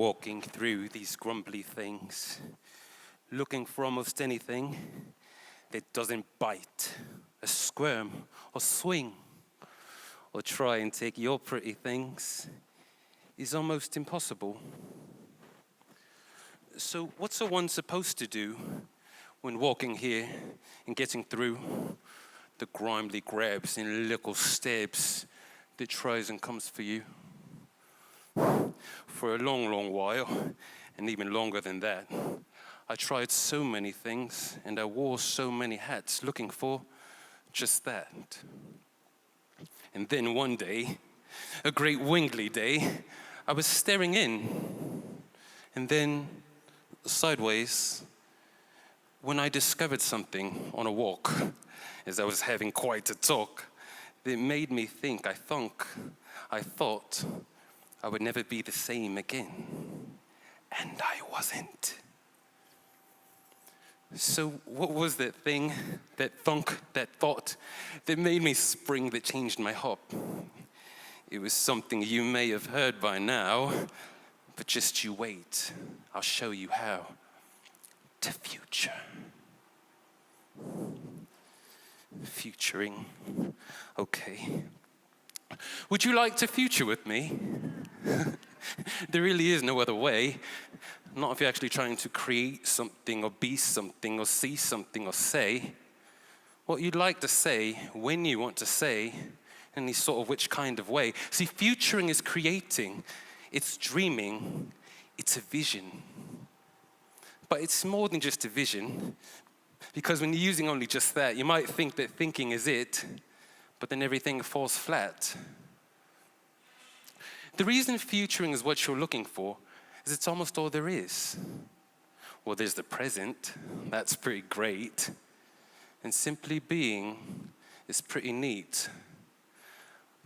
walking through these grumbly things, looking for almost anything that doesn't bite, or squirm, or swing, or try and take your pretty things is almost impossible. So what's a one supposed to do when walking here and getting through the grimy grabs and little stabs that tries and comes for you? For a long, long while, and even longer than that, I tried so many things and I wore so many hats looking for just that. And then one day, a great wingly day, I was staring in, and then sideways, when I discovered something on a walk, as I was having quite a talk, that made me think, I thought I would never be the same again. And I wasn't. So what was that thing, that thunk, that thought that made me spring, that changed my hop? It was something you may have heard by now, but just you wait. I'll show you how. To future. Futuring. Okay. Would you like to future with me? There really is no other way. Not if you're actually trying to create something or be something or see something or say what you'd like to say when you want to say, in any sort of which kind of way. See, futuring is creating, it's dreaming, it's a vision. But it's more than just a vision, because when you're using only just that, you might think that thinking is it, but then everything falls flat. The reason futuring is what you're looking for is it's almost all there is. Well, there's the present, that's pretty great, and simply being is pretty neat.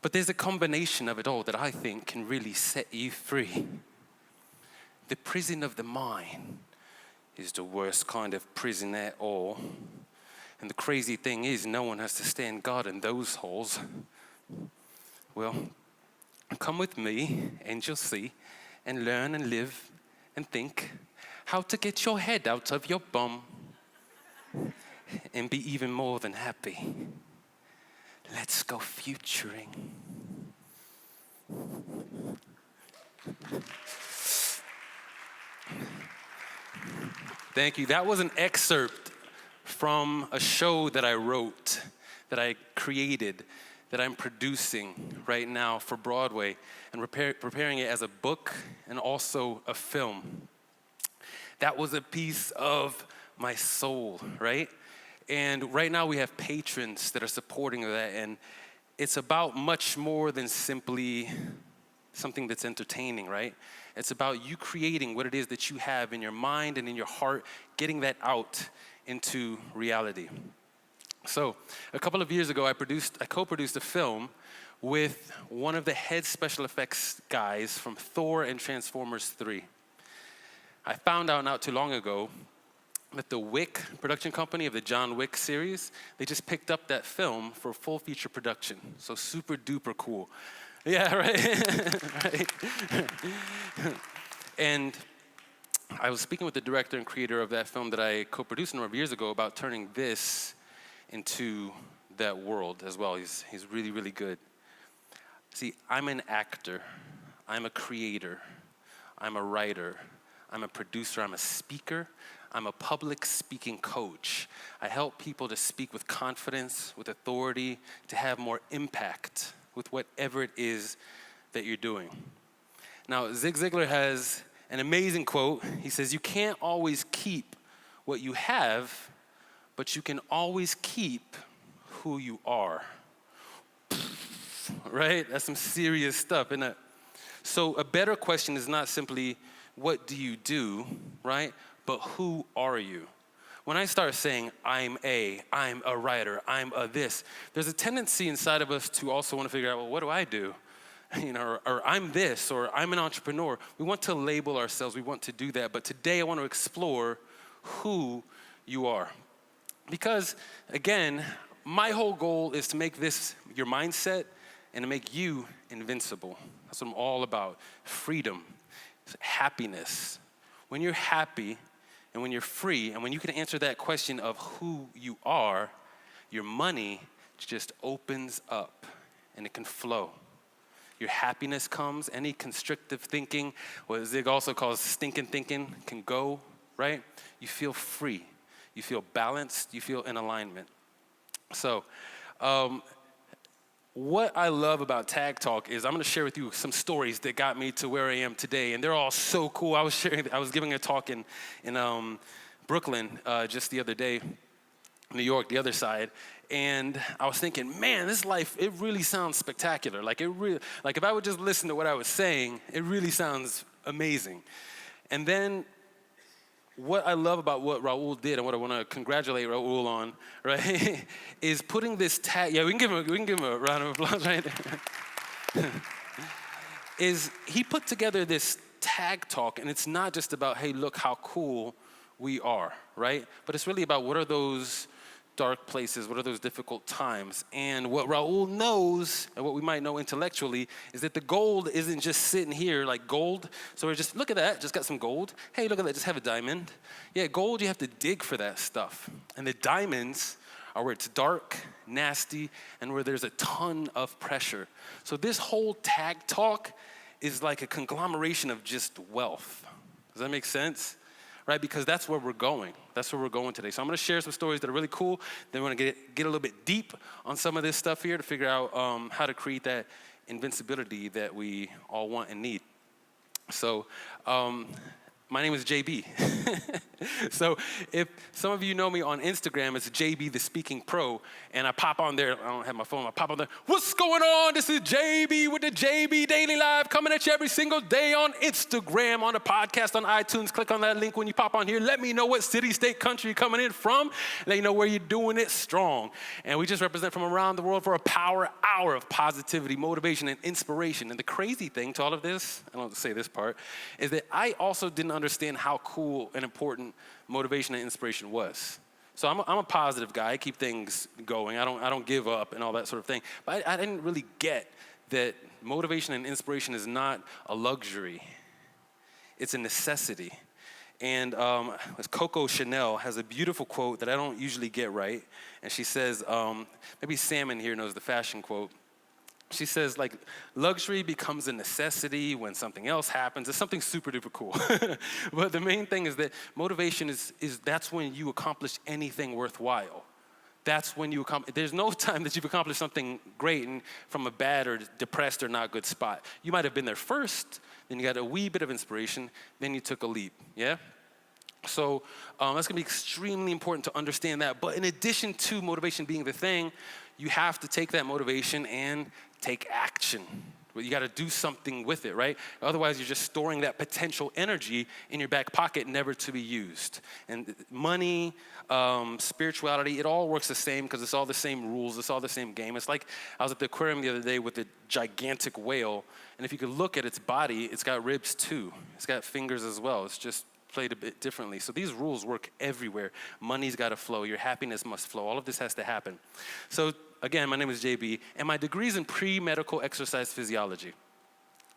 But there's a combination of it all that I think can really set you free. The prison of the mind is the worst kind of prison at all. And the crazy thing is, no one has to stand guard in those halls. Well, come with me and you'll see, and learn and live and think how to get your head out of your bum and be even more than happy. Let's go futuring. Thank you. That was an excerpt from a show that I wrote, that I created, that I'm producing right now for Broadway and preparing it as a book and also a film. That was a piece of my soul, right? And right now we have patrons that are supporting that, and it's about much more than simply something that's entertaining, right? It's about you creating what it is that you have in your mind and in your heart, getting that out into reality. So a couple of years ago, I co-produced a film with one of the head special effects guys from Thor and Transformers 3. I found out not too long ago that the Wick production company of the John Wick series, they just picked up that film for full feature production. So super duper cool. Yeah, right? Right. And I was speaking with the director and creator of that film that I co-produced a number of years ago about turning this into that world as well. He's really, really good. See, I'm an actor. I'm a creator. I'm a writer. I'm a producer. I'm a speaker. I'm a public speaking coach. I help people to speak with confidence, with authority, to have more impact with whatever it is that you're doing. Now, Zig Ziglar has an amazing quote. He says, "You can't always keep what you have, but you can always keep who you are." Right? That's some serious stuff, isn't it? So a better question is not simply, what do you do, right? But who are you? When I start saying, I'm a writer, I'm a this, there's a tendency inside of us to also want to figure out, well, what do I do? You know, or I'm this, or I'm an entrepreneur. We want to label ourselves, we want to do that. But today I want to explore who you are. Because, again, my whole goal is to make this your mindset and to make you invincible. That's what I'm all about. Freedom, happiness. When you're happy and when you're free and when you can answer that question of who you are, your money just opens up and it can flow. Your happiness comes, any constrictive thinking, what Zig also calls stinking thinking, can go, right? You feel free. You feel balanced. You feel in alignment. So, what I love about Tag Talk is I'm going to share with you some stories that got me to where I am today, and they're all so cool. I was giving a talk in Brooklyn just the other day, New York, the other side, and I was thinking, man, this life, it really sounds spectacular. Like if I would just listen to what I was saying, it really sounds amazing. And then what I love about what Raul did and what I want to congratulate Raul on, right, is putting this tag. Yeah, we can give him a round of applause right there. Is he put together this Tag Talk, and it's not just about, hey, look how cool we are, right? But it's really about what are those dark places, what are those difficult times? And what Raul knows, and what we might know intellectually, is that the gold isn't just sitting here like gold. So we're just, look at that, just got some gold. Hey, look at that, just have a diamond. Yeah, gold, you have to dig for that stuff. And the diamonds are where it's dark, nasty, and where there's a ton of pressure. So this whole Tag Talk is like a conglomeration of just wealth. Does that make sense? Right, because that's where we're going. That's where we're going today. So I'm going to share some stories that are really cool. Then we're going to get a little bit deep on some of this stuff here to figure out how to create that invincibility that we all want and need. So my name is JB. So if some of you know me on Instagram, it's JB the Speaking Pro, and I pop on there. I don't have my phone. I pop on there. What's going on? This is JB with the JB Daily Live, coming at you every single day on Instagram, on the podcast, on iTunes. Click on that link when you pop on here. Let me know what city, state, country you're coming in from. Let you know where you're doing it strong. And we just represent from around the world for a power hour of positivity, motivation, and inspiration. And the crazy thing to all of this, I don't say this part, is that I also didn't understand how cool and important motivation and inspiration was. So I'm a positive guy. I keep things going. I don't give up and all that sort of thing. But I didn't really get that motivation and inspiration is not a luxury. It's a necessity. And Coco Chanel has a beautiful quote that I don't usually get right. And she says, maybe Sam in here knows the fashion quote. She says, like, luxury becomes a necessity when something else happens. It's something super duper cool. But the main thing is that motivation is that's when you accomplish anything worthwhile. That's when you accomplish. There's no time that you've accomplished something great and from a bad or depressed or not good spot. You might have been there first, then you got a wee bit of inspiration, then you took a leap, yeah? So that's gonna be extremely important to understand that. But in addition to motivation being the thing, you have to take that motivation and take action. You got to do something with it, right? Otherwise, you're just storing that potential energy in your back pocket, never to be used. And money, spirituality, it all works the same because it's all the same rules. It's all the same game. It's like I was at the aquarium the other day with a gigantic whale, and if you could look at its body, it's got ribs too. It's got fingers as well. It's just played a bit differently. So these rules work everywhere. Money's got to flow. Your happiness must flow. All of this has to happen. So again, my name is JB, and my degree is in pre-medical exercise physiology.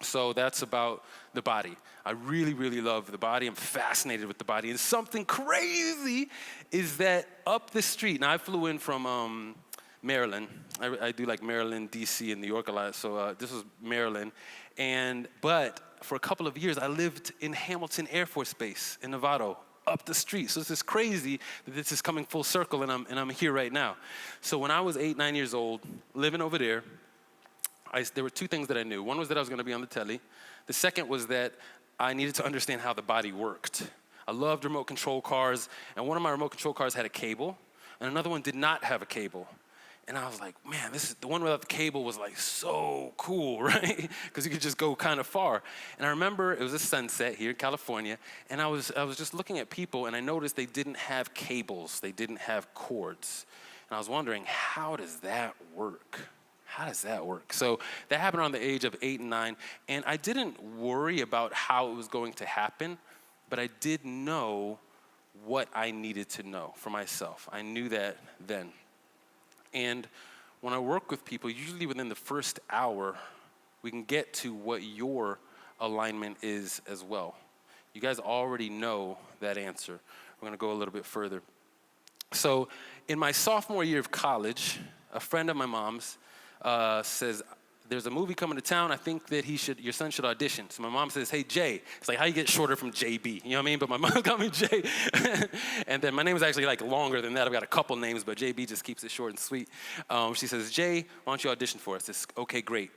So that's about the body. I really, really love the body. I'm fascinated with the body. And something crazy is that up the street, now I flew in from Maryland. I do like Maryland, DC, and New York a lot. So this was Maryland. But for a couple of years, I lived in Hamilton Air Force Base in Novato, up the street. So it's just crazy that this is coming full circle, and I'm here right now. So when I was 8, 9 years old, living over there, there were two things that I knew. One was that I was going to be on the telly. The second was that I needed to understand how the body worked. I loved remote control cars, and one of my remote control cars had a cable, and another one did not have a cable. And I was like, man, the one without the cable was like so cool, right? Because you could just go kind of far. And I remember it was a sunset here in California, and I was just looking at people, and I noticed they didn't have cables. They didn't have cords. And I was wondering, how does that work? How does that work? So that happened around the age of 8 and 9, and I didn't worry about how it was going to happen, but I did know what I needed to know for myself. I knew that then. And when I work with people, usually within the first hour, we can get to what your alignment is as well. You guys already know that answer. We're going to go a little bit further. So in my sophomore year of college, a friend of my mom's says, there's a movie coming to town. I think that your son should audition. So my mom says, hey, Jay. It's like, how you get shorter from JB? You know what I mean? But my mom got me Jay. And then my name is actually like longer than that. I've got a couple names, but JB just keeps it short and sweet. She says, Jay, why don't you audition for us? I says, okay, great.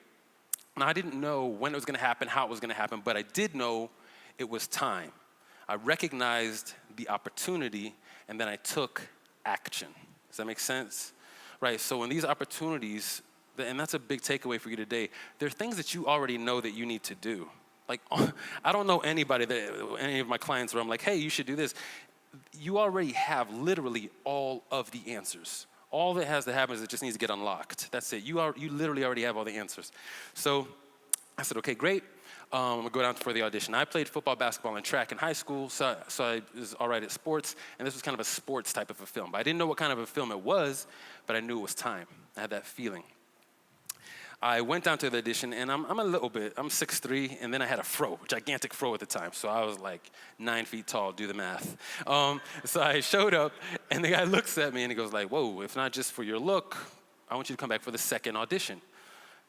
Now, I didn't know when it was going to happen, how it was going to happen, but I did know it was time. I recognized the opportunity, and then I took action. Does that make sense? Right, so when these opportunities, and that's a big takeaway for you today, there are things that you already know that you need to do. Like, I don't know anybody, any of my clients where I'm like, hey, you should do this. You already have literally all of the answers. All that has to happen is it just needs to get unlocked. That's it. You literally already have all the answers. So I said, okay, great. I'm going to go down for the audition. I played football, basketball, and track in high school, so I was all right at sports, and this was kind of a sports type of a film. But I didn't know what kind of a film it was, but I knew it was time. I had that feeling. I went down to the audition, and I'm 6'3", and then I had a fro, a gigantic fro at the time, so I was like 9 feet tall, do the math. So I showed up, and the guy looks at me, and he goes like, whoa, if not just for your look, I want you to come back for the second audition.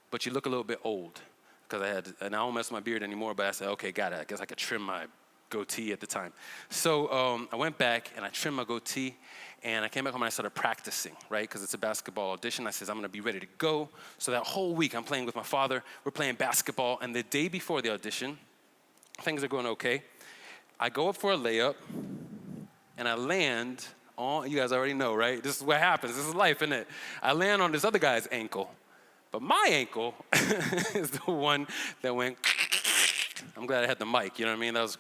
But you look a little bit old. Because and I don't mess with my beard anymore, but I said, okay, got it. I guess I could trim my goatee at the time. So I went back and I trimmed my goatee, and I came back home and I started practicing, right? Because it's a basketball audition. I said, I'm going to be ready to go. So that whole week I'm playing with my father. We're playing basketball, and the day before the audition, things are going okay. I go up for a layup, and I land on, you guys already know, right? This is what happens. This is life, isn't it? I land on this other guy's ankle. But my ankle is the one that went, I'm glad I had the mic, you know what I mean? That was,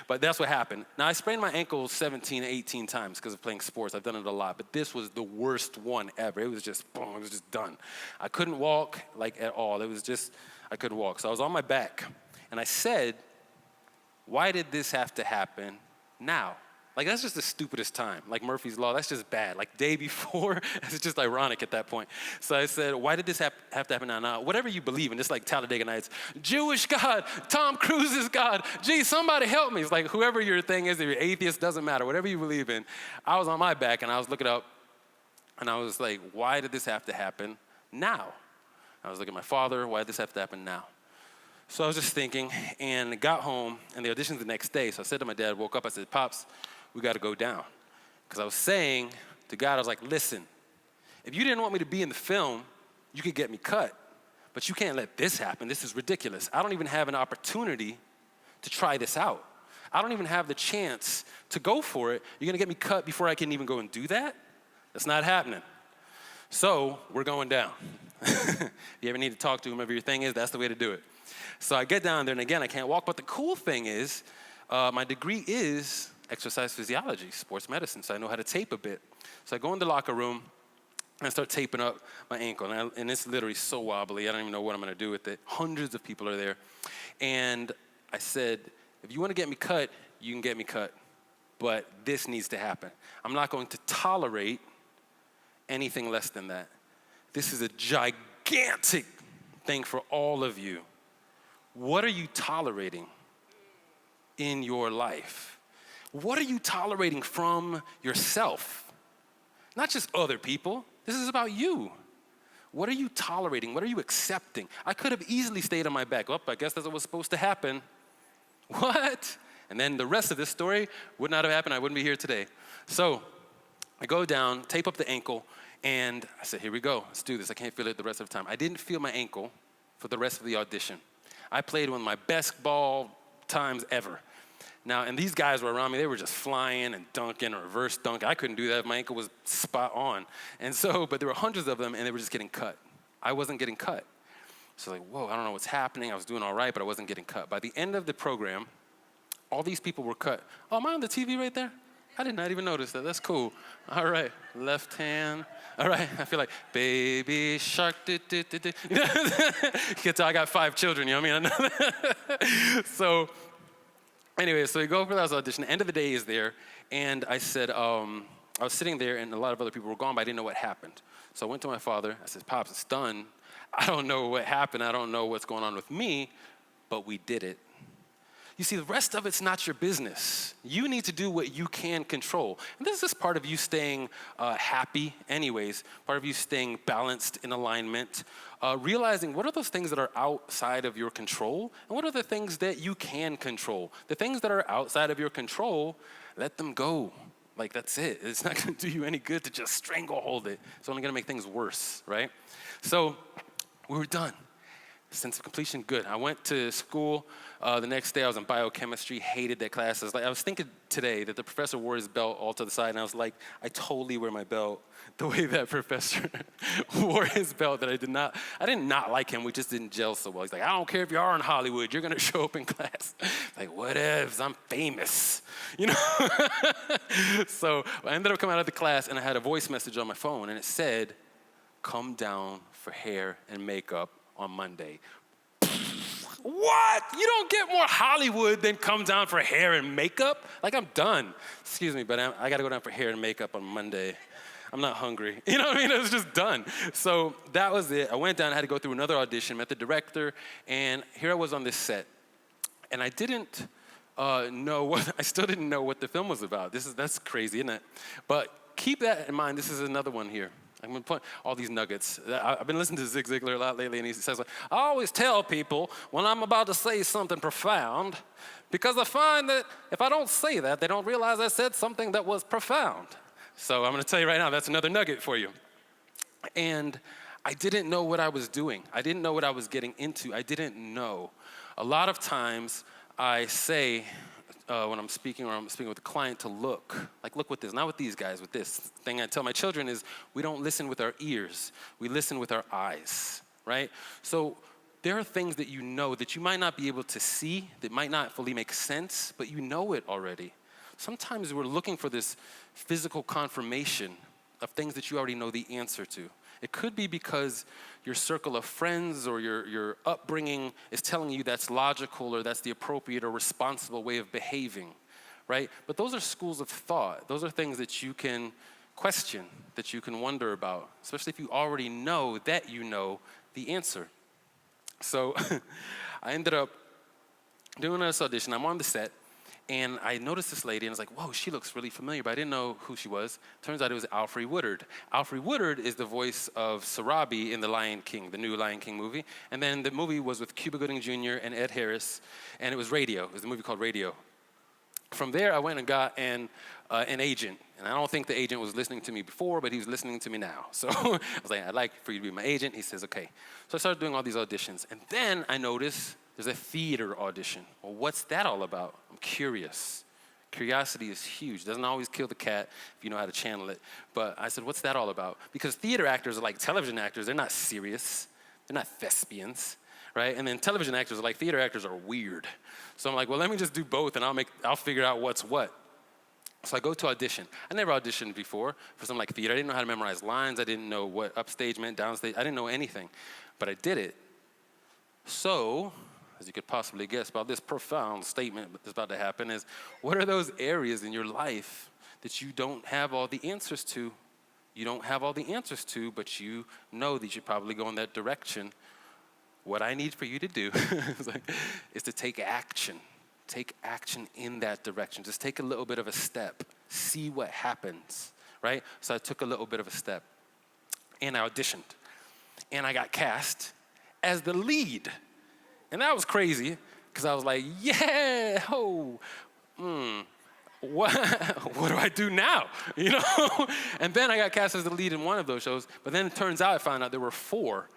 but that's what happened. Now, I sprained my ankle 17, 18 times because of playing sports. I've done it a lot, but this was the worst one ever. It was just, boom, it was just done. I couldn't walk, like, at all. It was just, I couldn't walk. So I was on my back, and I said, why did this have to happen now? Like, that's just the stupidest time. Like Murphy's Law, that's just bad. Like, day before, it's just ironic at that point. So I said, why did this have to happen now? Now, whatever you believe in, just like Talladega Nights, Jewish God, Tom Cruise's God, gee, somebody help me. It's like whoever your thing is, if you're atheist, doesn't matter. Whatever you believe in. I was on my back, and I was looking up, and I was like, why did this have to happen now? I was looking at my father, why did this have to happen now? So I was just thinking, and got home, and the audition's the next day. So I said to my dad, woke up, I said, Pops, we got to go down. Because I was saying to God, I was like, listen, if you didn't want me to be in the film, you could get me cut. But you can't let this happen. This is ridiculous. I don't even have an opportunity to try this out. I don't even have the chance to go for it. You're going to get me cut before I can even go and do that? That's not happening. So we're going down. If you ever need to talk to whomever your thing is, that's the way to do it. So I get down there, and again, I can't walk. But the cool thing is, my degree is exercise physiology, sports medicine, so I know how to tape a bit. So I go in the locker room, and I start taping up my ankle, and it's literally so wobbly, I don't even know what I'm gonna do with it. Hundreds of people are there. And I said, if you wanna get me cut, you can get me cut, but this needs to happen. I'm not going to tolerate anything less than that. This is a gigantic thing for all of you. What are you tolerating in your life? What are you tolerating from yourself? Not just other people. This is about you. What are you tolerating? What are you accepting? I could have easily stayed on my back. Oh, I guess that's what was supposed to happen. What? And then the rest of this story would not have happened. I wouldn't be here today. So I go down, tape up the ankle, and I said, here we go. Let's do this. I can't feel it the rest of the time. I didn't feel my ankle for the rest of the audition. I played one of my best ball times ever. Now, and these guys were around me. They were just flying and dunking or reverse dunking. I couldn't do that if my ankle was spot on. And so, but there were hundreds of them, and they were just getting cut. I wasn't getting cut. So like, whoa, I don't know what's happening. I was doing all right, but I wasn't getting cut. By the end of the program, all these people were cut. Oh, am I on the TV right there? I did not even notice that. That's cool. All right, left hand. All right, I feel like baby shark. You can tell I got 5 children, you know what I mean? So anyway, so we go for that audition. The end of the day is there, and I said, I was sitting there, and a lot of other people were gone, but I didn't know what happened. So I went to my father. I said, Pops, it's done. I don't know what happened. I don't know what's going on with me, but we did it. You see, the rest of it's not your business. You need to do what you can control. And this is part of you staying happy anyways, part of you staying balanced in alignment, realizing what are those things that are outside of your control, and what are the things that you can control. The things that are outside of your control, let them go. Like, that's it. It's not going to do you any good to just stranglehold it. It's only going to make things worse, right? So we were done. Sense of completion, good. I went to school the next day. I was in biochemistry, hated that class. I was thinking today that the professor wore his belt all to the side, and I was like, I totally wear my belt the way that professor wore his belt. That I did not like him. We just didn't gel so well. He's like, I don't care if you are in Hollywood, you're gonna show up in class. Like, whatevs, I'm famous, you know? So I ended up coming out of the class, and I had a voice message on my phone, and it said, come down for hair and makeup on Monday. What? You don't get more Hollywood than come down for hair and makeup? Like, I'm done. Excuse me, but I got to go down for hair and makeup on Monday. I'm not hungry. You know what I mean? It was just done. So that was it. I went down, I had to go through another audition, met the director, and here I was on this set. And I didn't I still didn't know what the film was about. That's crazy, isn't it? But keep that in mind. This is another one here. I'm going to put all these nuggets. I've been listening to Zig Ziglar a lot lately, and he says, I always tell people when I'm about to say something profound, because I find that if I don't say that, they don't realize I said something that was profound. So I'm going to tell you right now, that's another nugget for you. And I didn't know what I was doing. I didn't know what I was getting into. I didn't know. A lot of times I say, when I'm speaking or I'm speaking with a client, to look with this, not with these guys, with this thing I tell my children is we don't listen with our ears, we listen with our eyes, right? So there are things that you know that you might not be able to see, that might not fully make sense, but you know it already. Sometimes we're looking for this physical confirmation of things that you already know the answer to. It could be because your circle of friends or your upbringing is telling you that's logical or that's the appropriate or responsible way of behaving, right? But those are schools of thought. Those are things that you can question, that you can wonder about, especially if you already know that you know the answer. So I ended up doing this audition. I'm on the set. And I noticed this lady, and I was like, whoa, she looks really familiar, but I didn't know who she was. Turns out it was Alfre Woodard. Alfre Woodard is the voice of Sarabi in The Lion King, the new Lion King movie. And then the movie was with Cuba Gooding Jr. and Ed Harris, and it was Radio. It was a movie called Radio. From there, I went and got an agent. And I don't think the agent was listening to me before, but he was listening to me now. So I was like, I'd like for you to be my agent. He says, okay. So I started doing all these auditions. And then I noticed there's a theater audition. Well, what's that all about? I'm curious. Curiosity is huge. Doesn't always kill the cat if you know how to channel it. But I said, what's that all about? Because theater actors are like television actors. They're not serious. They're not thespians, right? And then television actors are like theater actors are weird. So I'm like, well, let me just do both, and I'll figure out what's what. So I go to audition. I never auditioned before for something like theater. I didn't know how to memorize lines. I didn't know what upstage meant, downstage. I didn't know anything. But I did it. So, as you could possibly guess about this profound statement that's about to happen, is what are those areas in your life that you don't have all the answers to? You don't have all the answers to, but you know that you should probably go in that direction. What I need for you to do is to take action. Take action in that direction. Just take a little bit of a step. See what happens, right? So I took a little bit of a step, and I auditioned. And I got cast as the lead. And that was crazy, because I was like, yeah, what do I do now? You know? And then I got cast as the lead in one of those shows, but then it turns out I found out there were 4,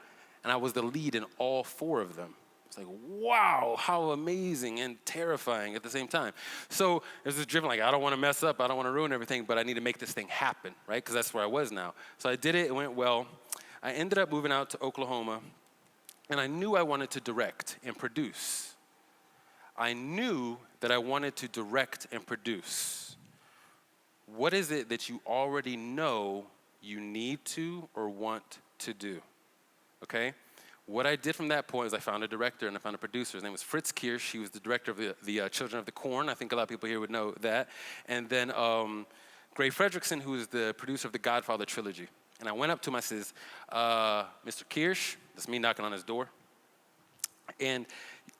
and I was the lead in all 4 of them. It's like, wow, how amazing and terrifying at the same time. So there's this driven, like, I don't want to mess up, I don't want to ruin everything, but I need to make this thing happen, right? Because that's where I was now. So I did it, it went well. I ended up moving out to Oklahoma, and I knew I wanted to direct and produce. I knew that I wanted to direct and produce. What is it that you already know you need to or want to do? Okay? What I did from that point is I found a director and I found a producer. His name was Fritz Kirsch. He was the director of the Children of the Corn. I think a lot of people here would know that. And then Gray Fredrickson, who is the producer of the Godfather trilogy. And I went up to him, I says, Mr. Kirsch, that's me knocking on his door. And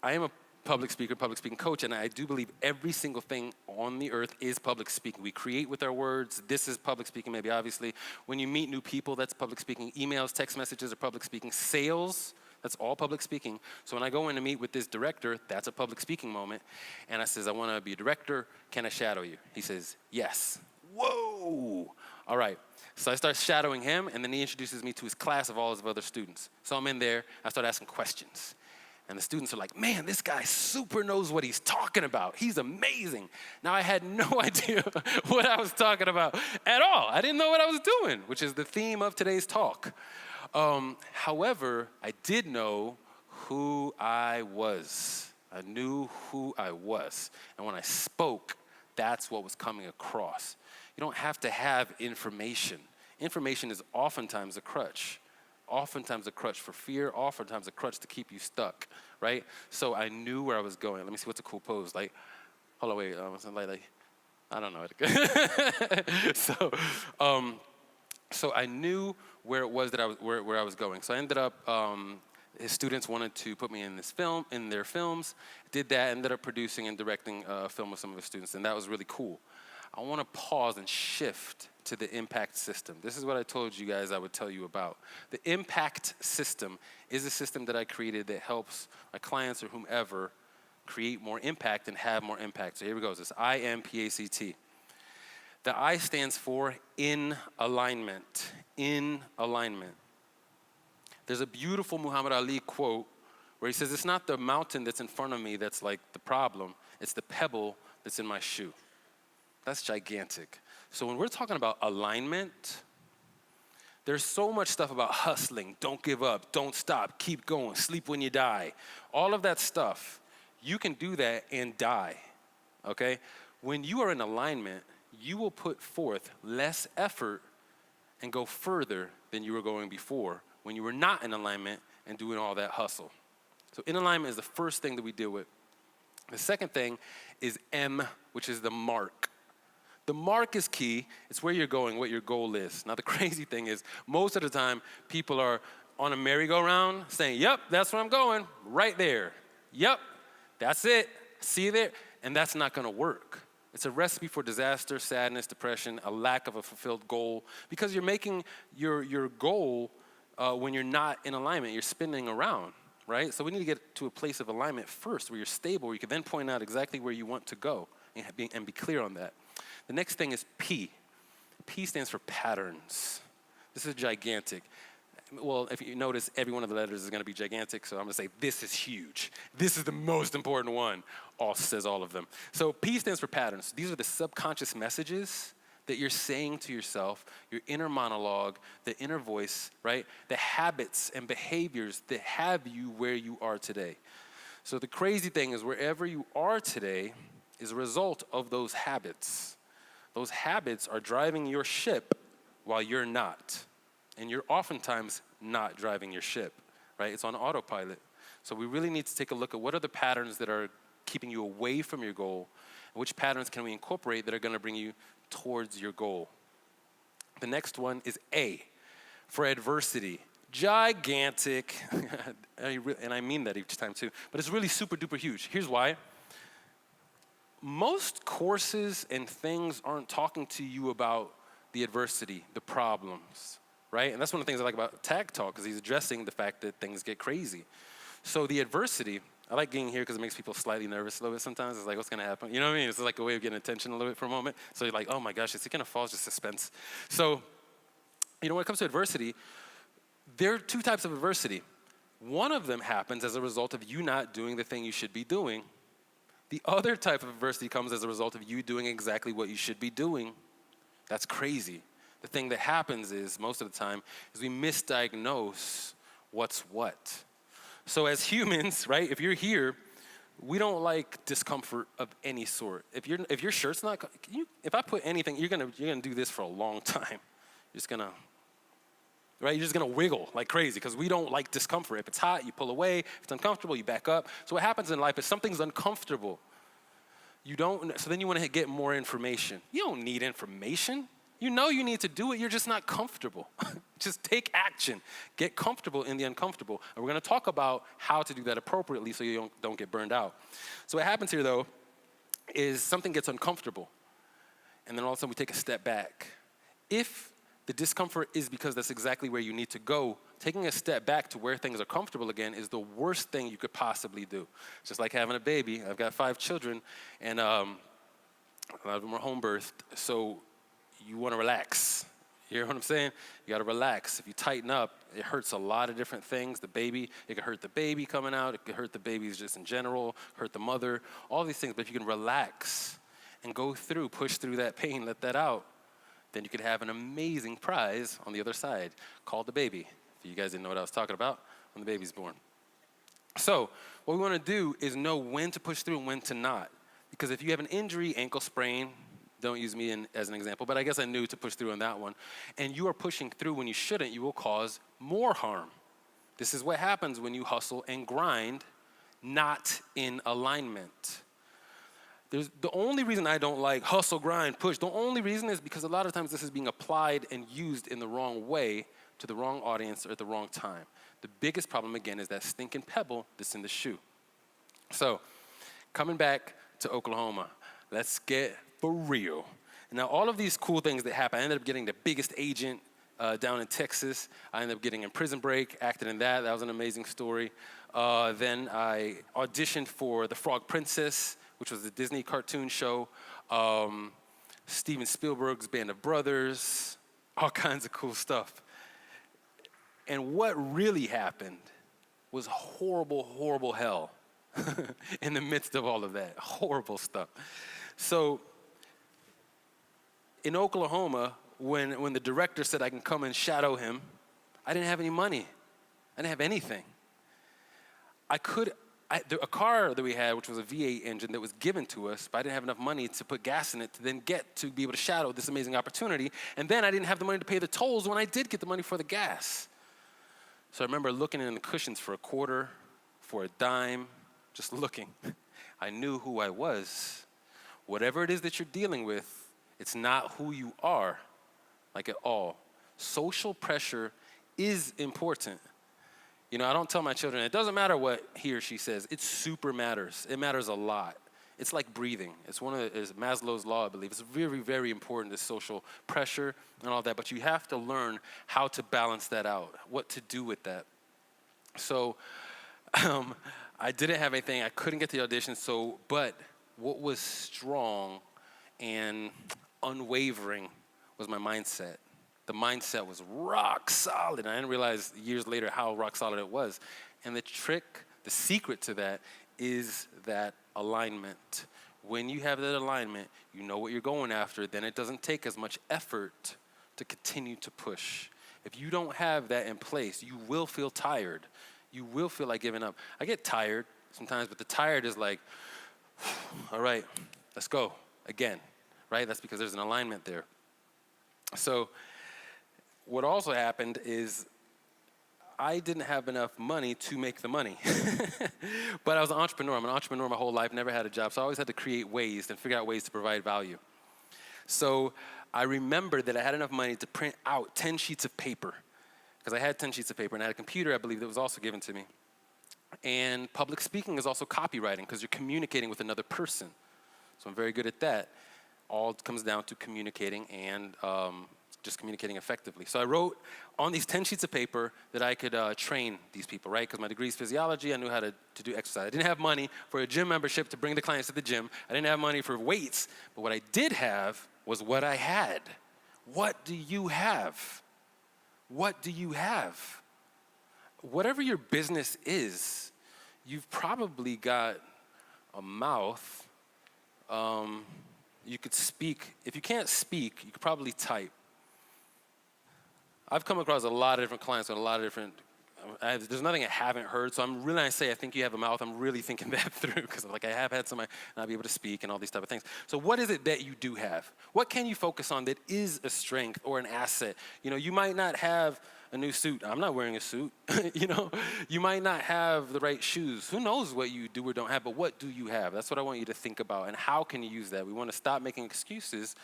I am a public speaker, public speaking coach, and I do believe every single thing on the earth is public speaking. We create with our words. This is public speaking, maybe obviously. When you meet new people, that's public speaking. Emails, text messages are public speaking. Sales, that's all public speaking. So when I go in to meet with this director, that's a public speaking moment. And I says, I want to be a director. Can I shadow you? He says, yes. Whoa. All right. So I start shadowing him, and then he introduces me to his class of all his other students. So I'm in there. I start asking questions. And the students are like, man, this guy super knows what he's talking about. He's amazing. Now, I had no idea what I was talking about at all. I didn't know what I was doing, which is the theme of today's talk. However, I did know who I was. I knew who I was. And when I spoke, that's what was coming across. You don't have to have information. Information is oftentimes a crutch. Oftentimes a crutch for fear, oftentimes a crutch to keep you stuck, right? So I knew where I was going. Let me see what's a cool pose. Like, hold on, wait, I don't know. So I knew where it was that where I was going. So I ended up, his students wanted to put me in their films. Did that, ended up producing and directing a film with some of the students, and that was really cool. I want to pause and shift to the impact system. This is what I told you guys I would tell you about. The impact system is a system that I created that helps my clients or whomever create more impact and have more impact. So here we go. It's IMPACT. The I stands for in alignment. In alignment. There's a beautiful Muhammad Ali quote where he says, it's not the mountain that's in front of me that's like the problem. It's the pebble that's in my shoe. That's gigantic. So when we're talking about alignment, there's so much stuff about hustling, don't give up, don't stop, keep going, sleep when you die. All of that stuff, you can do that and die, okay? When you are in alignment, you will put forth less effort and go further than you were going before when you were not in alignment and doing all that hustle. So in alignment is the first thing that we deal with. The second thing is M, which is the mark. The mark is key. It's where you're going, what your goal is. Now, the crazy thing is, most of the time, people are on a merry-go-round saying, yep, that's where I'm going, right there. Yep, that's it. See you there. And that's not going to work. It's a recipe for disaster, sadness, depression, a lack of a fulfilled goal, because you're making your goal when you're not in alignment. You're spinning around, right? So we need to get to a place of alignment first, where you're stable, where you can then point out exactly where you want to go and be clear on that. The next thing is P. P stands for patterns. This is gigantic. Well, if you notice, every one of the letters is going to be gigantic, so I'm going to say this is huge. This is the most important one. Says all of them. So P stands for patterns. These are the subconscious messages that you're saying to yourself, your inner monologue, the inner voice, right? The habits and behaviors that have you where you are today. So the crazy thing is, wherever you are today is a result of those habits. Those habits are driving your ship while you're not. And you're oftentimes not driving your ship, right? It's on autopilot. So we really need to take a look at what are the patterns that are keeping you away from your goal, and which patterns can we incorporate that are going to bring you towards your goal. The next one is A, for adversity. Gigantic, and I mean that each time too, but it's really super duper huge. Here's why. Most courses and things aren't talking to you about the adversity, the problems, right? And that's one of the things I like about Tag Talk, because he's addressing the fact that things get crazy. So the adversity, I like getting here because it makes people slightly nervous a little bit sometimes. It's like, what's going to happen? You know what I mean? It's like a way of getting attention a little bit for a moment. So you're like, oh my gosh, is he going to fall? It's just suspense. So, when it comes to adversity, there are two types of adversity. One of them happens as a result of you not doing the thing you should be doing. The other type of adversity comes as a result of you doing exactly what you should be doing. That's crazy. The thing that happens is, most of the time, is we misdiagnose what's what. So as humans, right, if you're here, we don't like discomfort of any sort. If your shirt's not, if I put anything, you're gonna do this for a long time. You're just gonna, right? You're just gonna wiggle like crazy because we don't like discomfort. If it's hot, you pull away. If it's uncomfortable, you back up. So what happens in life is something's uncomfortable. So then you want to get more information. You don't need information. You know you need to do it, you're just not comfortable. Just take action. Get comfortable in the uncomfortable. And we're gonna talk about how to do that appropriately so you don't get burned out. So what happens here though, is something gets uncomfortable. And then all of a sudden we take a step back. If the discomfort is because that's exactly where you need to go, taking a step back to where things are comfortable again is the worst thing you could possibly do. Just like having a baby. I've got 5 children, and a lot of them are home birthed, so you want to relax. You hear what I'm saying? You got to relax. If you tighten up, it hurts a lot of different things. The baby, it could hurt the baby coming out. It could hurt the babies just in general, hurt the mother, all these things. But if you can relax and go through, push through that pain, let that out, then you could have an amazing prize on the other side called the baby. If you guys didn't know what I was talking about, when the baby's born. So what we want to do is know when to push through and when to not. Because if you have an injury, ankle sprain, don't use me as an example, but I guess I knew to push through on that one, and you are pushing through when you shouldn't, you will cause more harm. This is what happens when you hustle and grind, not in alignment. The only reason I don't like hustle, grind, push, the only reason is because a lot of times this is being applied and used in the wrong way to the wrong audience or at the wrong time. The biggest problem, again, is that stinking pebble that's in the shoe. So, coming back to Oklahoma, let's get for real. Now, all of these cool things that happen, I ended up getting the biggest agent down in Texas. I ended up getting in Prison Break, acted in that. That was an amazing story. Then I auditioned for The Frog Princess, which was a Disney cartoon show. Steven Spielberg's Band of Brothers, all kinds of cool stuff. And what really happened was horrible, horrible hell in the midst of all of that. Horrible stuff. So in Oklahoma, when the director said I can come and shadow him, I didn't have any money. I didn't have anything. A car that we had, which was a V8 engine that was given to us, but I didn't have enough money to put gas in it to then get to be able to shadow this amazing opportunity. And then I didn't have the money to pay the tolls when I did get the money for the gas. So I remember looking in the cushions for a quarter, for a dime, just looking. I knew who I was. Whatever it is that you're dealing with, it's not who you are, like at all. Social pressure is important. You know, I don't tell my children, it doesn't matter what he or she says. It super matters. It matters a lot. It's like breathing. It's Maslow's law, I believe. It's very, very important, this social pressure and all that. But you have to learn how to balance that out, what to do with that. So I didn't have anything. I couldn't get the audition. But what was strong and unwavering was my mindset. The mindset was rock solid. I didn't realize years later how rock solid it was. And the secret to that is that alignment. When you have that alignment, you know what you're going after, then it doesn't take as much effort to continue to push. If you don't have that in place, you will feel tired. You will feel like giving up. I get tired sometimes, but the tired is like, all right, let's go again, right? That's because there's an alignment there. So what also happened is I didn't have enough money to make the money. But I was an entrepreneur. I'm an entrepreneur my whole life, never had a job. So I always had to create ways and figure out ways to provide value. So I remembered that I had enough money to print out 10 sheets of paper, because I had 10 sheets of paper, and I had a computer, I believe, that was also given to me. And public speaking is also copywriting, because you're communicating with another person. So I'm very good at that. All comes down to communicating and just communicating effectively. So I wrote on these 10 sheets of paper that I could train these people, right? Because my degree is physiology. I knew how to do exercise. I didn't have money for a gym membership to bring the clients to the gym. I didn't have money for weights. But what I did have was what I had. What do you have? What do you have? Whatever your business is, you've probably got a mouth. You could speak. If you can't speak, you could probably type. I've come across a lot of different clients and a lot of different, there's nothing I haven't heard. So when I say I think you have a mouth, I'm really thinking that through, because I have had somebody not be able to speak and all these type of things. So what is it that you do have? What can you focus on that is a strength or an asset? You know, you might not have a new suit. I'm not wearing a suit. You know, you might not have the right shoes. Who knows what you do or don't have, but what do you have? That's what I want you to think about, and how can you use that? We want to stop making excuses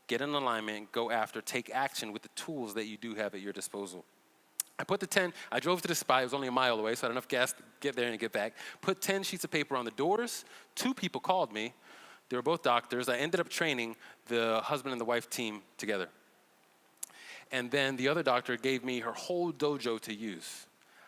get in alignment, go after, take action with the tools that you do have at your disposal. I drove to the spot, it was only a mile away, so I had enough gas to get there and get back. Put 10 sheets of paper on the doors. 2 people called me. They were both doctors. I ended up training the husband and the wife team together. And then the other doctor gave me her whole dojo to use.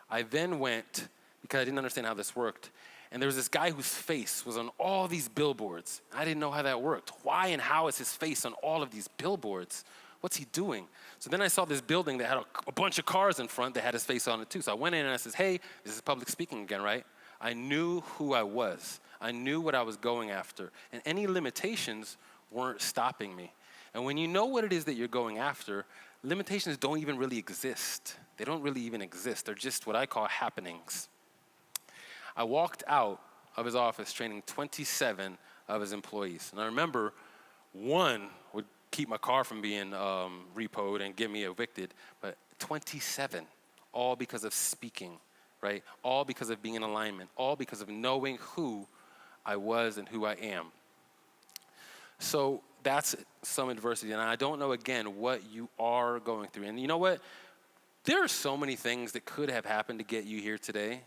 I then went, because I didn't understand how this worked, and there was this guy whose face was on all these billboards. I didn't know how that worked. Why and how is his face on all of these billboards? What's he doing? So then I saw this building that had a bunch of cars in front that had his face on it too. So I went in and I said, hey, this is public speaking again, right? I knew who I was. I knew what I was going after. And any limitations weren't stopping me. And when you know what it is that you're going after, limitations don't even really exist. They don't really even exist. They're just what I call happenings. I walked out of his office training 27 of his employees. And I remember one would keep my car from being repoed and get me evicted, but 27, all because of speaking, right? All because of being in alignment, all because of knowing who I was and who I am. So that's some adversity, and I don't know, again, what you are going through. And you know what? There are so many things that could have happened to get you here today.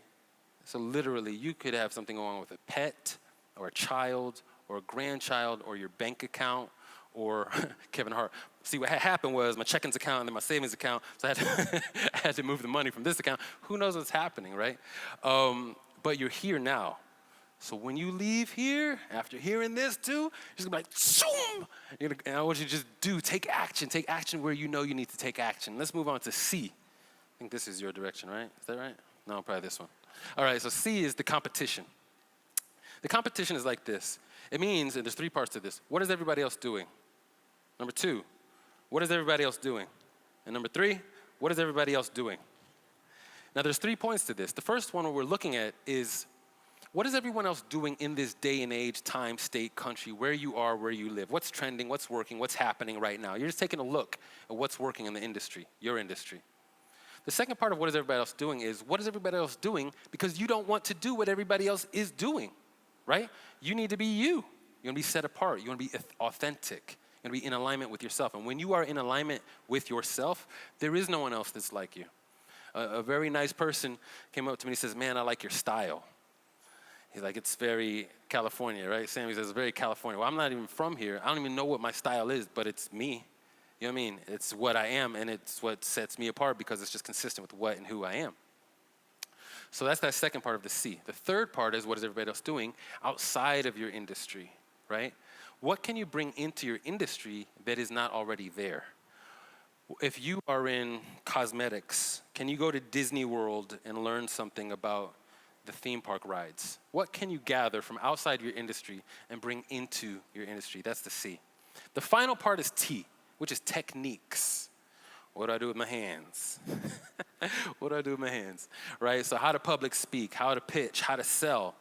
So literally, you could have something going on with a pet or a child or a grandchild or your bank account or Kevin Hart. See, what happened was my checkings account and then my savings account, so I had to move the money from this account. Who knows what's happening, right? But you're here now. So when you leave here, after hearing this too, you're just gonna be like, zoom! And I want you to just take action where you know you need to take action. Let's move on to C. I think this is your direction, right? Is that right? No, probably this one. All right, so C is the competition. The competition is like this. It means, and there's 3 parts to this. What is everybody else doing? Number 2, what is everybody else doing? And number 3, what is everybody else doing? Now there's 3 points to this. The first one we're looking at is, what is everyone else doing in this day and age, time, state, country, where you are, where you live? What's trending, what's working, what's happening right now? You're just taking a look at what's working in the industry, your industry. The second part of what is everybody else doing is, what is everybody else doing because you don't want to do what everybody else is doing, right? You need to be you. You want to be set apart. You want to be authentic. You want to be in alignment with yourself. And when you are in alignment with yourself, there is no one else that's like you. A very nice person came up to me and he says, man, I like your style. He's like, it's very California, right? Sammy says, it's very California. Well, I'm not even from here. I don't even know what my style is, but it's me. You know what I mean? It's what I am, and it's what sets me apart because it's just consistent with what and who I am. So that's that second part of the C. The third part is, what is everybody else doing outside of your industry, right? What can you bring into your industry that is not already there? If you are in cosmetics, can you go to Disney World and learn something about the theme park rides? What can you gather from outside your industry and bring into your industry? That's the C. The final part is T, which is techniques. What do I do with my hands? What do I do with my hands, right? So how to public speak, how to pitch, how to sell,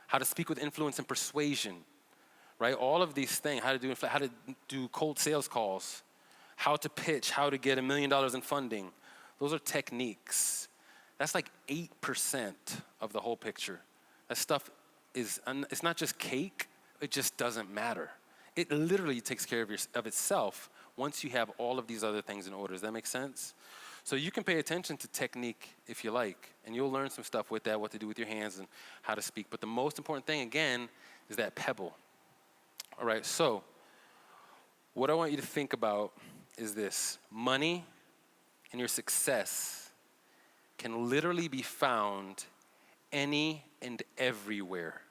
how to speak with influence and persuasion, right? All of these things, how to do cold sales calls, how to pitch, how to get $1 million in funding. Those are techniques. That's like 8% of the whole picture. That stuff it's not just cake, it just doesn't matter. It literally takes care of itself once you have all of these other things in order. Does that make sense? So you can pay attention to technique if you like, and you'll learn some stuff with that, what to do with your hands and how to speak. But the most important thing, again, is that pebble. All right, so what I want you to think about is this. Money and your success can literally be found any and everywhere.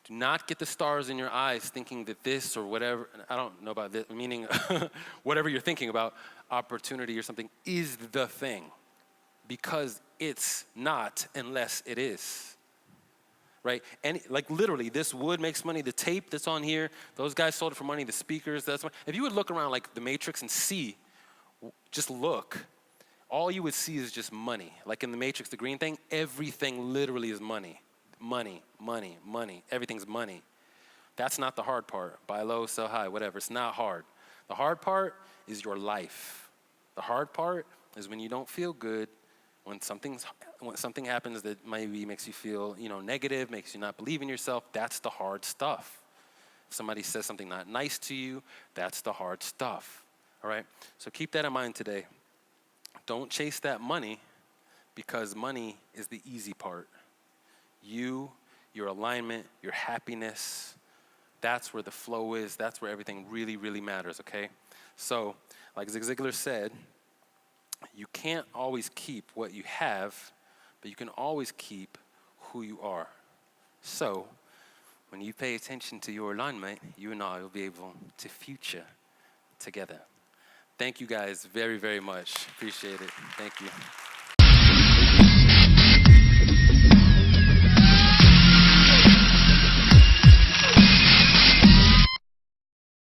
Do not get the stars in your eyes thinking that this or whatever, I don't know about this, meaning whatever you're thinking about, opportunity or something, is the thing. Because it's not unless it is. Right? And like literally, this wood makes money. The tape that's on here, those guys sold it for money. The speakers, that's money. If you would look around like the Matrix and see, just look, all you would see is just money. Like in the Matrix, the green thing, everything literally is money. Money, money, money. Everything's money. That's not the hard part. Buy low, sell high, whatever. It's not hard. The hard part is your life. The hard part is when you don't feel good, when something happens that maybe makes you feel, negative, makes you not believe in yourself. That's the hard stuff. If somebody says something not nice to you, that's the hard stuff, all right? So keep that in mind today. Don't chase that money because money is the easy part. You, your alignment, your happiness, that's where the flow is. That's where everything really, really matters, okay? So, like Zig Ziglar said, you can't always keep what you have, but you can always keep who you are. So, when you pay attention to your alignment, you and I will be able to future together. Thank you guys very, very much. Appreciate it. Thank you.